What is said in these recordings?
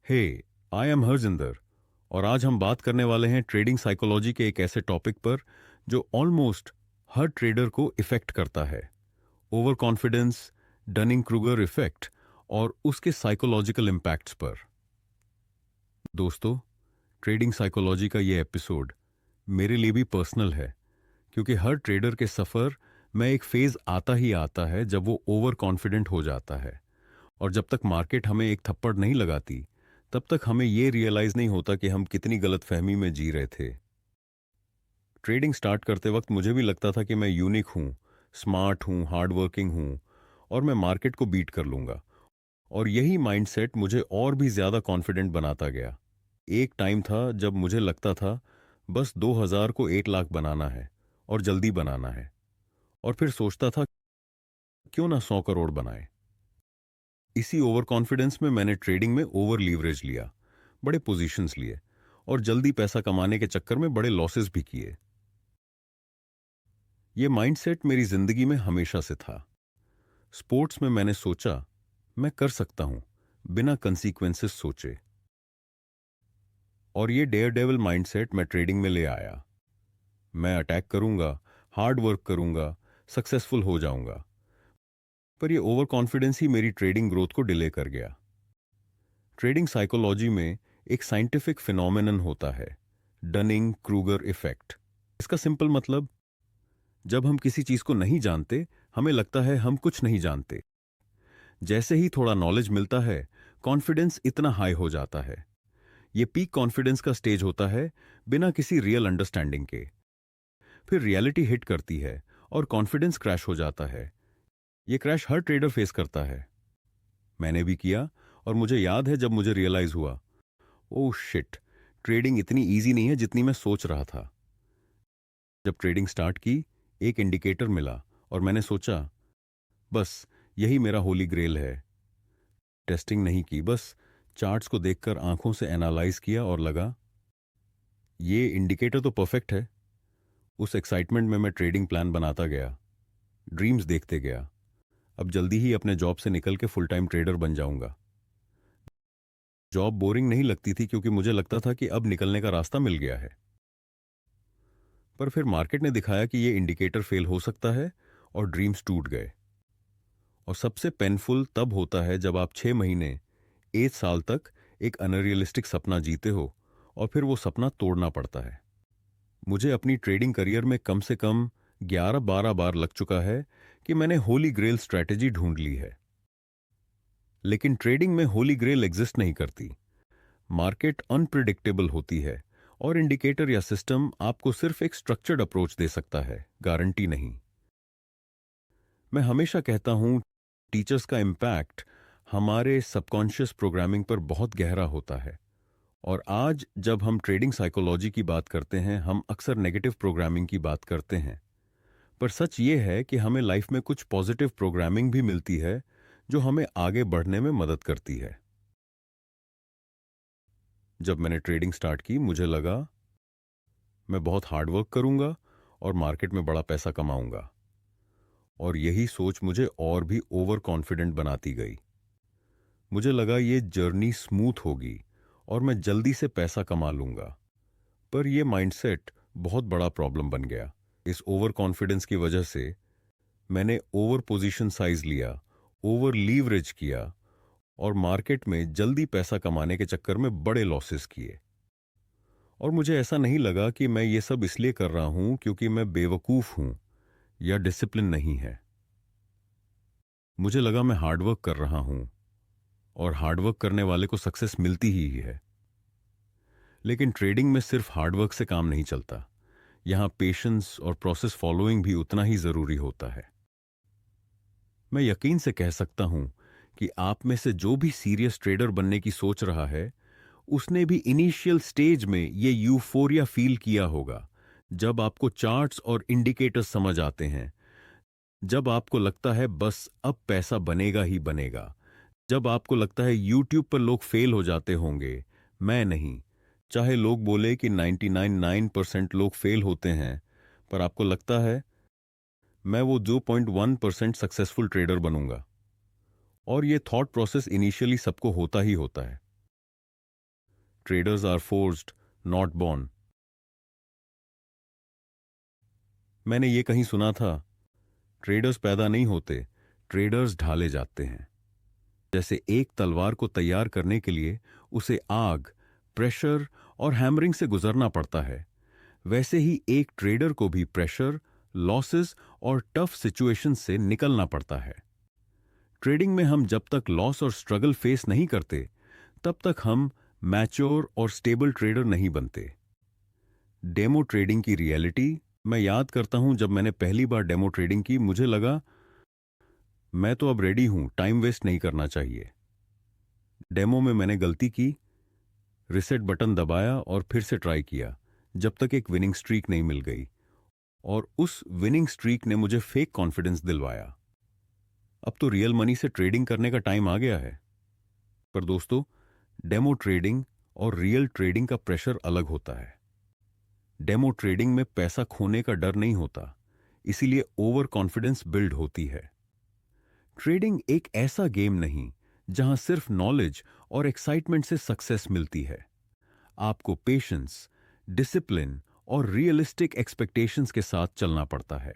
Hey, I am Harjinder और आज हम बात करने वाले हैं ट्रेडिंग साइकोलॉजी के एक ऐसे टॉपिक पर जो ऑलमोस्ट हर ट्रेडर को इफेक्ट करता है। Over confidence, Dunning Kruger effect और उसके साइकोलॉजिकल इम्पैक्ट्स पर। दोस्तों, ट्रेडिंग साइकोलॉजी का ये एपिसोड मेरे लिए भी पर्सनल है, क्योंकि हर ट्रेडर के सफ़र में एक फेज आता ही आता है जब वो ओवर कॉन्फिडेंट हो जाता है। और जब तक मार्केट हमें एक थप्पड़ नहीं लगाती, तब तक हमें ये रियलाइज नहीं होता कि हम कितनी गलतफहमी में जी रहे थे। ट्रेडिंग स्टार्ट करते वक्त मुझे भी लगता था कि मैं यूनिक हूँ, स्मार्ट हूँ, हार्ड वर्किंग हूँ और मैं मार्केट को बीट कर लूँगा। और यही माइंडसेट मुझे और भी ज़्यादा कॉन्फिडेंट बनाता गया। एक टाइम था जब मुझे लगता था बस 2000 को 1 लाख बनाना है और जल्दी बनाना है। और फिर सोचता था क्यों ना 100 करोड़ बनाए। इसी ओवर कॉन्फिडेंस में मैंने ट्रेडिंग में ओवर लीवरेज लिया, बड़े पोजीशंस लिए और जल्दी पैसा कमाने के चक्कर में बड़े लॉसेस भी किए। ये माइंडसेट मेरी जिंदगी में हमेशा से था। स्पोर्ट्स में मैंने सोचा मैं कर सकता हूं बिना कंसीक्वेंसेस सोचे, और ये डेयर डेविल माइंडसेट मैं ट्रेडिंग में ले आया। मैं अटैक करूंगा, हार्ड वर्क करूंगा, सक्सेसफुल हो जाऊंगा। पर ये ओवर कॉन्फिडेंस ही मेरी ट्रेडिंग ग्रोथ को डिले कर गया। ट्रेडिंग साइकोलॉजी में एक साइंटिफिक फिनोमेनन होता है, डनिंग क्रूगर इफेक्ट। इसका सिंपल मतलब, जब हम किसी चीज को नहीं जानते, हमें लगता है हम कुछ नहीं जानते। जैसे ही थोड़ा नॉलेज मिलता है, कॉन्फिडेंस इतना हाई हो जाता है। ये पीक कॉन्फिडेंस का स्टेज होता है, बिना किसी रियल अंडरस्टैंडिंग के। फिर रियलिटी हिट करती है और कॉन्फिडेंस क्रैश हो जाता है। ये क्रैश हर ट्रेडर फेस करता है। मैंने भी किया, और मुझे याद है जब मुझे रियलाइज हुआ, ओह शिट, ट्रेडिंग इतनी इजी नहीं है जितनी मैं सोच रहा था। जब ट्रेडिंग स्टार्ट की, एक इंडिकेटर मिला और मैंने सोचा बस यही मेरा होली ग्रेल है। टेस्टिंग नहीं की, बस चार्ट्स को देखकर आंखों से एनालाइज किया और लगा ये इंडिकेटर तो परफेक्ट है। उस एक्साइटमेंट में मैं ट्रेडिंग प्लान बनाता गया, ड्रीम्स देखते गया। अब जल्दी ही अपने जॉब से निकल के फुल टाइम ट्रेडर बन जाऊंगा। जॉब बोरिंग नहीं लगती थी, क्योंकि मुझे लगता था कि अब निकलने का रास्ता मिल गया है। पर फिर मार्केट ने दिखाया कि ये इंडिकेटर फेल हो सकता है और ड्रीम्स टूट गए। और सबसे पेनफुल तब होता है जब आप 6 महीने, 1 साल तक एक अनरियलिस्टिक सपना जीते हो और फिर वो सपना तोड़ना पड़ता है। मुझे अपनी ट्रेडिंग करियर में कम से कम 11-12 बार लग चुका है कि मैंने होली ग्रेल स्ट्रैटेजी ढूंढ ली है, लेकिन ट्रेडिंग में होली ग्रेल एग्जिस्ट नहीं करती। मार्केट अनप्रिडिक्टेबल होती है और इंडिकेटर या सिस्टम आपको सिर्फ एक स्ट्रक्चर्ड अप्रोच दे सकता है, गारंटी नहीं। मैं हमेशा कहता हूं, टीचर्स का इम्पैक्ट हमारे सबकॉन्शियस प्रोग्रामिंग पर बहुत गहरा होता है। और आज जब हम ट्रेडिंग साइकोलॉजी की बात करते हैं, हम अक्सर नेगेटिव प्रोग्रामिंग की बात करते हैं। पर सच ये है कि हमें लाइफ में कुछ पॉजिटिव प्रोग्रामिंग भी मिलती है, जो हमें आगे बढ़ने में मदद करती है। जब मैंने ट्रेडिंग स्टार्ट की, मुझे लगा मैं बहुत हार्ड वर्क करूंगा और मार्केट में बड़ा पैसा कमाऊंगा। और यही सोच मुझे और भी ओवर कॉन्फिडेंट बनाती गई। मुझे लगा ये जर्नी स्मूथ होगी और मैं जल्दी से पैसा कमा लूंगा। पर यह माइंडसेट बहुत बड़ा प्रॉब्लम बन गया। इस ओवर कॉन्फिडेंस की वजह से मैंने ओवर पोजीशन साइज लिया, ओवर लीवरेज किया और मार्केट में जल्दी पैसा कमाने के चक्कर में बड़े लॉसेस किए। और मुझे ऐसा नहीं लगा कि मैं ये सब इसलिए कर रहा हूं क्योंकि मैं बेवकूफ हूं या डिसिप्लिन नहीं है। मुझे लगा मैं हार्डवर्क कर रहा हूं और हार्डवर्क करने वाले को सक्सेस मिलती ही है। लेकिन ट्रेडिंग में सिर्फ हार्डवर्क से काम नहीं चलता। यहां पेशेंस और प्रोसेस फॉलोइंग भी उतना ही जरूरी होता है। मैं यकीन से कह सकता हूं कि आप में से जो भी सीरियस ट्रेडर बनने की सोच रहा है, उसने भी इनिशियल स्टेज में ये यूफोरिया फील किया होगा, जब आपको चार्ट्स और इंडिकेटर्स समझ आते हैं, जब आपको लगता है बस अब पैसा बनेगा ही बनेगा, जब आपको लगता है यूट्यूब पर लोग फेल हो जाते होंगे, मैं नहीं। चाहे लोग बोले कि 99.9% लोग फेल होते हैं, पर आपको लगता है मैं वो 0.1% सक्सेसफुल ट्रेडर बनूंगा। और ये थॉट प्रोसेस इनिशियली सबको होता ही होता है। Traders are forced, not born. मैंने ये कहीं सुना था, ट्रेडर्स पैदा नहीं होते, ट्रेडर्स ढाले जाते हैं। जैसे एक तलवार को तैयार करने के लिए उसे आग, प्रेशर और हैमरिंग से गुजरना पड़ता है, वैसे ही एक ट्रेडर को भी प्रेशर, लॉसेस और टफ सिचुएशन से निकलना पड़ता है। ट्रेडिंग में हम जब तक लॉस और स्ट्रगल फेस नहीं करते, तब तक हम मैच्योर और स्टेबल ट्रेडर नहीं बनते। डेमो ट्रेडिंग की रियलिटी, मैं याद करता हूं जब मैंने पहली बार डेमो ट्रेडिंग की, मुझे लगा मैं तो अब रेडी हूं, टाइम वेस्ट नहीं करना चाहिए। डेमो में मैंने गलती की, रिसेट बटन दबाया और फिर से ट्राई किया, जब तक एक विनिंग स्ट्रीक नहीं मिल गई, और उस विनिंग स्ट्रीक ने मुझे फेक कॉन्फिडेंस दिलवाया। अब तो रियल मनी से ट्रेडिंग करने का टाइम आ गया है। पर दोस्तों, डेमो ट्रेडिंग और रियल ट्रेडिंग का प्रेशर अलग होता है। डेमो ट्रेडिंग में पैसा खोने का डर नहीं होता, इसीलिए ओवर कॉन्फिडेंस बिल्ड होती है। ट्रेडिंग एक ऐसा गेम नहीं जहां सिर्फ नॉलेज और एक्साइटमेंट से सक्सेस मिलती है। आपको पेशेंस, डिसिप्लिन और रियलिस्टिक एक्सपेक्टेशंस के साथ चलना पड़ता है।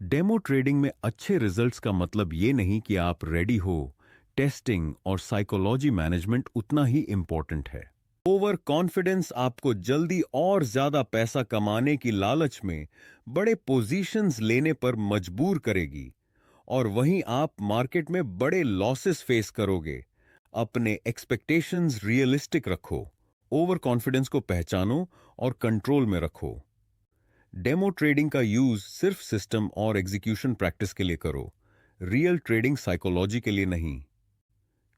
डेमो ट्रेडिंग में अच्छे रिजल्ट्स का मतलब यह नहीं कि आप रेडी हो, टेस्टिंग और साइकोलॉजी मैनेजमेंट उतना ही इंपॉर्टेंट है। ओवर कॉन्फिडेंस आपको जल्दी और ज्यादा पैसा कमाने की लालच में बड़े पोजीशंस लेने पर मजबूर करेगी, और वहीं आप मार्केट में बड़े लॉसेस फेस करोगे। अपने एक्सपेक्टेशंस रियलिस्टिक रखो, ओवर कॉन्फिडेंस को पहचानो और कंट्रोल में रखो। डेमो ट्रेडिंग का यूज सिर्फ सिस्टम और एग्जीक्यूशन प्रैक्टिस के लिए करो, रियल ट्रेडिंग साइकोलॉजी के लिए नहीं।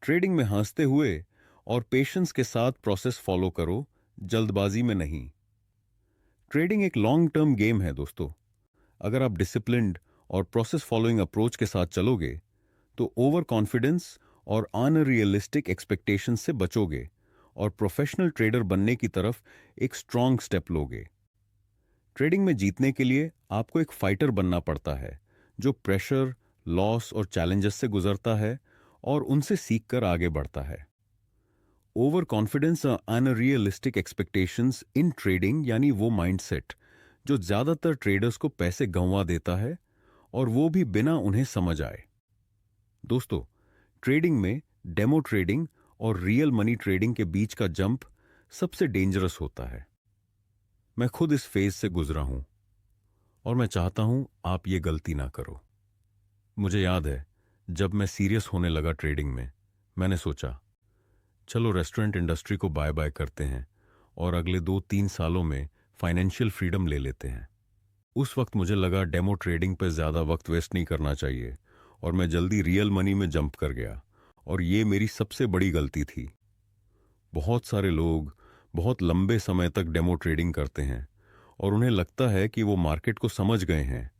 ट्रेडिंग में हंसते हुए और पेशेंस के साथ प्रोसेस फॉलो करो, जल्दबाजी में नहीं। ट्रेडिंग एक लॉन्ग टर्म गेम है दोस्तों। अगर आप डिसिप्लिन्ड और प्रोसेस फॉलोइंग अप्रोच के साथ चलोगे, तो ओवर कॉन्फिडेंस और अनरियलिस्टिक एक्सपेक्टेशंस से बचोगे और प्रोफेशनल ट्रेडर बनने की तरफ एक स्ट्रांग स्टेप लोगे। ट्रेडिंग में जीतने के लिए आपको एक फाइटर बनना पड़ता है, जो प्रेशर, लॉस और चैलेंजेस से गुजरता है और उनसे सीखकर आगे बढ़ता है। ओवर कॉन्फिडेंस और अनरियलिस्टिक एक्सपेक्टेशंस इन ट्रेडिंग यानी वो माइंडसेट जो ज्यादातर ट्रेडर्स को पैसे गंवा देता है, और वो भी बिना उन्हें समझ आए। दोस्तों, ट्रेडिंग में डेमो ट्रेडिंग और रियल मनी ट्रेडिंग के बीच का जंप सबसे डेंजरस होता है। मैं खुद इस फेज से गुजरा हूं और मैं चाहता हूं आप ये गलती ना करो। मुझे याद है, जब मैं सीरियस होने लगा ट्रेडिंग में, मैंने सोचा चलो रेस्टोरेंट इंडस्ट्री को बाय बाय करते हैं और अगले 2-3 सालों में फाइनेंशियल फ्रीडम ले लेते हैं। उस वक्त मुझे लगा डेमो ट्रेडिंग पर ज़्यादा वक्त वेस्ट नहीं करना चाहिए, और मैं जल्दी रियल मनी में जंप कर गया, और ये मेरी सबसे बड़ी गलती थी। बहुत सारे लोग बहुत लंबे समय तक डेमो ट्रेडिंग करते हैं और उन्हें लगता है कि वो मार्केट को समझ गए हैं,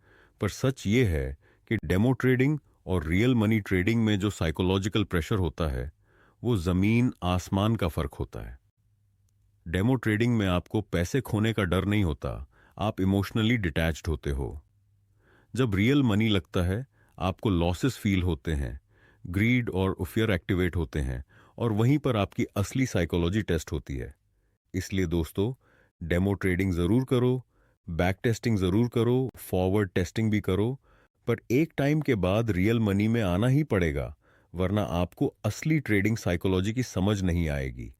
पर सच ये है कि डेमो ट्रेडिंग और रियल मनी ट्रेडिंग में जो साइकोलॉजिकल प्रेशर होता है, वो ज़मीन आसमान का फ़र्क होता है। डेमो ट्रेडिंग में आपको पैसे खोने का डर नहीं होता, आप इमोशनली डिटैच्ड होते हो। जब रियल मनी लगता है, आपको लॉसेस फील होते हैं, ग्रीड और फियर एक्टिवेट होते हैं, और वहीं पर आपकी असली साइकोलॉजी टेस्ट होती है। इसलिए दोस्तों, डेमो ट्रेडिंग ज़रूर करो, बैक टेस्टिंग ज़रूर करो, फॉरवर्ड टेस्टिंग भी करो, पर एक टाइम के बाद रियल मनी में आना ही पड़ेगा, वरना आपको असली ट्रेडिंग साइकोलॉजी की समझ नहीं आएगी।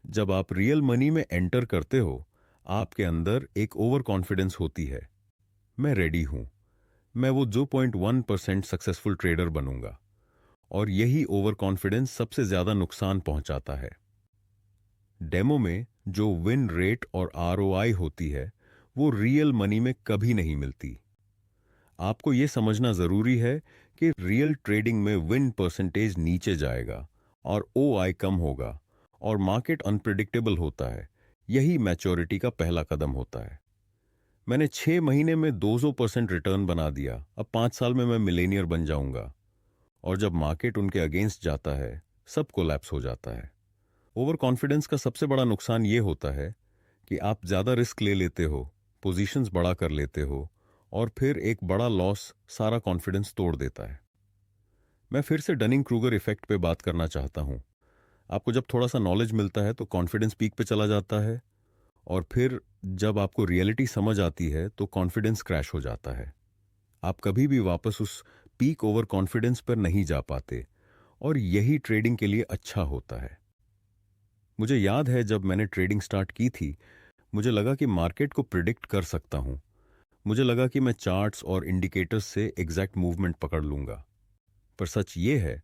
जब आप रियल मनी में एंटर करते हो, आपके अंदर एक ओवर कॉन्फिडेंस होती है, मैं रेडी हूं, मैं वो 0.1% सक्सेसफुल ट्रेडर बनूंगा, और यही ओवर कॉन्फिडेंस सबसे ज्यादा नुकसान पहुंचाता है। डेमो में जो विन रेट और आरओआई होती है, वो रियल मनी में कभी नहीं मिलती। आपको यह समझना जरूरी है कि रियल ट्रेडिंग में विन परसेंटेज नीचे जाएगा और ओआई कम होगा, और मार्केट अनप्रिडिक्टेबल होता है। यही मैच्योरिटी का पहला कदम होता है। मैंने 6 महीने में 200% रिटर्न बना दिया, अब 5 साल में मैं मिलेनियर बन जाऊंगा। और जब मार्केट उनके अगेंस्ट जाता है, सब कोलैप्स हो जाता है। ओवर कॉन्फिडेंस का सबसे बड़ा नुकसान ये होता है कि आप ज़्यादा रिस्क ले लेते हो, पोजीशंस बड़ा कर लेते हो, और फिर एक बड़ा लॉस सारा कॉन्फिडेंस तोड़ देता है। मैं फिर से डनिंग क्रूगर इफेक्ट पे बात करना चाहता हूँ। आपको जब थोड़ा सा नॉलेज मिलता है तो कॉन्फिडेंस पीक पे चला जाता है, और फिर जब आपको रियलिटी समझ आती है तो कॉन्फिडेंस क्रैश हो जाता है। आप कभी भी वापस उस पीक ओवर कॉन्फिडेंस पर नहीं जा पाते, और यही ट्रेडिंग के लिए अच्छा होता है। मुझे याद है जब मैंने ट्रेडिंग स्टार्ट की थी, मुझे लगा कि मार्केट को प्रिडिक्ट कर सकता हूं। मुझे लगा कि मैं चार्ट्स और इंडिकेटर्स से एग्जैक्ट मूवमेंट पकड़ लूंगा। पर सच ये है,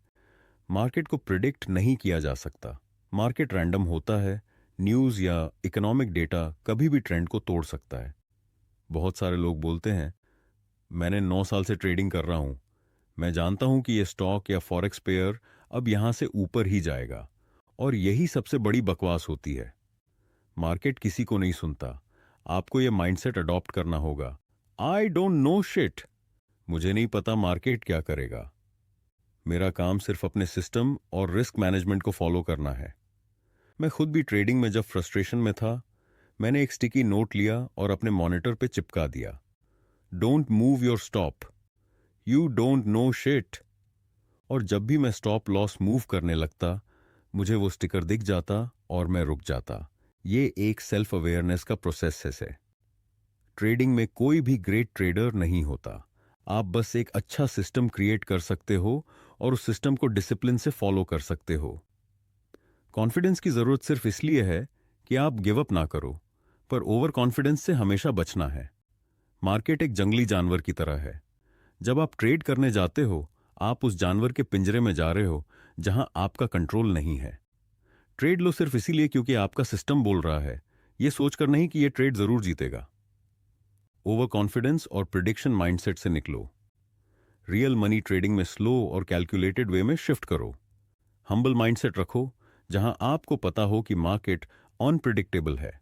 मार्केट को प्रिडिक्ट नहीं किया जा सकता। मार्केट रैंडम होता है। न्यूज़ या इकोनॉमिक डेटा कभी भी ट्रेंड को तोड़ सकता है। बहुत सारे लोग बोलते हैं, मैंने 9 साल से ट्रेडिंग कर रहा हूं, मैं जानता हूं कि ये स्टॉक या फॉरेक्स पेयर अब यहां से ऊपर ही जाएगा। और यही सबसे बड़ी बकवास होती है। मार्केट किसी को नहीं सुनता। आपको यह माइंडसेट अडॉप्ट करना होगा, आई डोंट नो शिट, मुझे नहीं पता मार्केट क्या करेगा। मेरा काम सिर्फ अपने सिस्टम और रिस्क मैनेजमेंट को फॉलो करना है। मैं खुद भी ट्रेडिंग में जब फ्रस्ट्रेशन में था, मैंने एक स्टिकी नोट लिया और अपने मॉनिटर पे चिपका दिया, don't move your stop, you don't know shit. और जब भी मैं स्टॉप लॉस मूव करने लगता, मुझे वो स्टिकर दिख जाता और मैं रुक जाता। ये एक सेल्फ अवेयरनेस का प्रोसेस है। ट्रेडिंग में कोई भी ग्रेट ट्रेडर नहीं होता। आप बस एक अच्छा सिस्टम क्रिएट कर सकते हो और उस सिस्टम को डिसिप्लिन से फॉलो कर सकते हो। कॉन्फिडेंस की जरूरत सिर्फ इसलिए है कि आप गिव अप ना करो, पर ओवर कॉन्फिडेंस से हमेशा बचना है। मार्केट एक जंगली जानवर की तरह है। जब आप ट्रेड करने जाते हो, आप उस जानवर के पिंजरे में जा रहे हो जहां आपका कंट्रोल नहीं है। ट्रेड लो सिर्फ इसीलिए क्योंकि आपका सिस्टम बोल रहा है, यह सोचकर नहीं कि यह ट्रेड जरूर जीतेगा। ओवर कॉन्फिडेंस और प्रिडिक्शन माइंडसेट से निकलो। रियल मनी ट्रेडिंग में स्लो और कैलकुलेटेड वे में शिफ्ट करो। हम्बल माइंडसेट रखो, जहां आपको पता हो कि मार्केट अनप्रिडिक्टेबल है।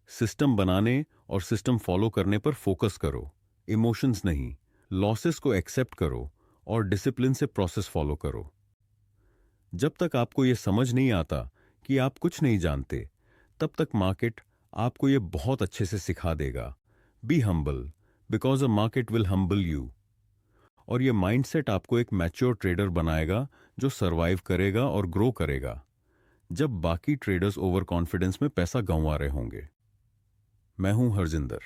सिस्टम बनाने और सिस्टम फॉलो करने पर फोकस करो, इमोशंस नहीं। लॉसेस को एक्सेप्ट करो और डिसिप्लिन से प्रोसेस फॉलो करो। जब तक आपको यह समझ नहीं आता कि आप कुछ नहीं जानते, तब तक मार्केट आपको यह बहुत अच्छे से सिखा देगा, be humble because a market will humble you. और यह माइंडसेट आपको एक मैच्योर ट्रेडर बनाएगा जो सरवाइव करेगा और ग्रो करेगा जब बाकी ट्रेडर्स ओवर कॉन्फिडेंस में पैसा गंवा रहे होंगे। मैं हूं हरजिंदर,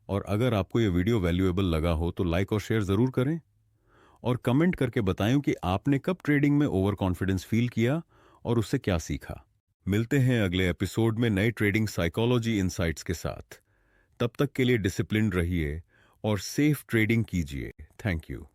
और अगर आपको यह वीडियो वैल्यूएबल लगा हो तो लाइक और शेयर जरूर करें, और कमेंट करके बताएं कि आपने कब ट्रेडिंग में ओवर कॉन्फिडेंस फील किया और उससे क्या सीखा। मिलते हैं अगले एपिसोड में नए ट्रेडिंग साइकोलॉजी इनसाइट्स के साथ। तब तक के लिए डिसिप्लिन्ड रहिए और सेफ ट्रेडिंग कीजिए। Thank you.